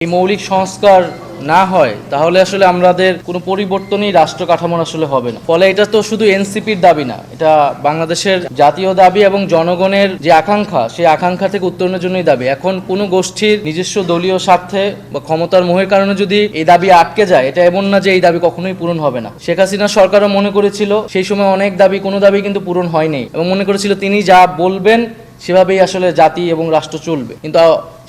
এই মৌলিক সংস্কার না হয় তাহলে আসলে আমাদের কোনো পরিবর্তনই রাষ্ট্র কাঠামোর আসলে হবে না। ফলে এটা তো শুধু এনসিপির দাবি না, এটা বাংলাদেশের জাতীয় দাবি এবং জনগণের যে আকাঙ্ক্ষা, সেই আকাঙ্ক্ষা থেকে উত্তরণের জন্যই দাবি। এখন কোনো গোষ্ঠীর নিজস্ব দলীয় স্বার্থে বা ক্ষমতার মোহের কারণে যদি এই দাবি আটকে যায়, এটা এমন না যে এই দাবি কখনোই পূরণ হবে না। শেখ হাসিনা সরকারও মনে করেছিল সেই সময় অনেক দাবি, কোনো দাবি কিন্তু পূরণ হয়নি এবং মনে করেছিল তিনি যা বলবেন সেভাবেই আসলে জাতি এবং রাষ্ট্র চলবে, কিন্তু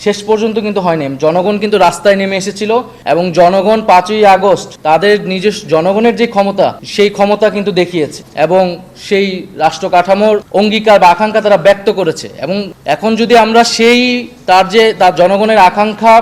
শেষ পর্যন্ত কিন্তু হয়নি। জনগণ কিন্তু রাস্তায় নেমে এসেছিল এবং জনগণ 5ই আগস্ট তাদের নিজস্ব জনগণের যে ক্ষমতা, সেই ক্ষমতা কিন্তু দেখিয়েছে এবং সেই রাষ্ট্র কাঠামোর অঙ্গীকার বা আকাঙ্ক্ষা তারা ব্যক্ত করেছে। এবং এখন যদি আমরা তার জনগণের আকাঙ্ক্ষা,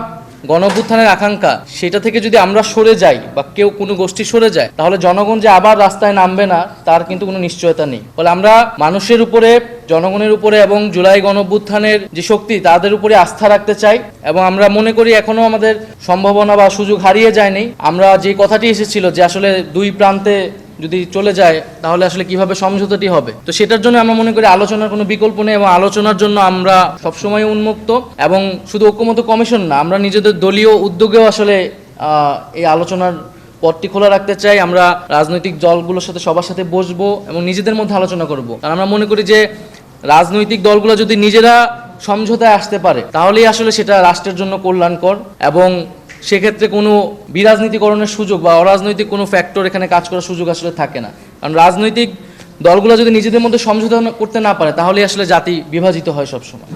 গণঅভ্যুত্থানের আকাঙ্ক্ষা, সেটা থেকে যদি আমরা সরে যাই বা কেউ কোনো গোষ্ঠী সরে যায়, তাহলে জনগণ যে আবার রাস্তায় নামবে না তার কিন্তু কোনো নিশ্চয়তা নেই। ফলে আমরা মানুষের উপরে, জনগণের উপরে এবং জুলাই গণঅভ্যুত্থানের যে শক্তি, তাদের উপরে আস্থা রাখতে চাই এবং আমরা মনে করি এখনো আমাদের সম্ভাবনা বা সুযোগ হারিয়ে যায়নি। আমরা যে কথাটি এসেছিল যে আসলে দুই প্রান্তে যদি চলে যায় তাহলে আসলে কিভাবে সমঝোতাটি হবে, তো সেটার জন্য আমরা মনে করি আলোচনার কোনো বিকল্প নেই এবং আলোচনার জন্য আমরা সবসময় উন্মুক্ত। এবং শুধু ঐক্যমত্য কমিশন না, আমরা নিজেদের দলীয় উদ্যোগেও আসলে এই আলোচনার পথটি খোলা রাখতে চাই। আমরা রাজনৈতিক দলগুলোর সাথে সবার সাথে বসবো এবং নিজেদের মধ্যে আলোচনা করব, কারণ আমরা মনে করি যে রাজনৈতিক দলগুলো যদি নিজেরা সমঝোতায় আসতে পারে তাহলেই আসলে সেটা রাষ্ট্রের জন্য কল্যাণকর এবং সেক্ষেত্রে কোনো বিরাজনীতিকরণের সুযোগ বা অরাজনৈতিক কোনো ফ্যাক্টর এখানে কাজ করার সুযোগ আসলে থাকে না। কারণ রাজনৈতিক দলগুলো যদি নিজেদের মধ্যে সমঝোতা করতে না পারে তাহলে আসলে জাতি বিভাজিত হয় সবসময়।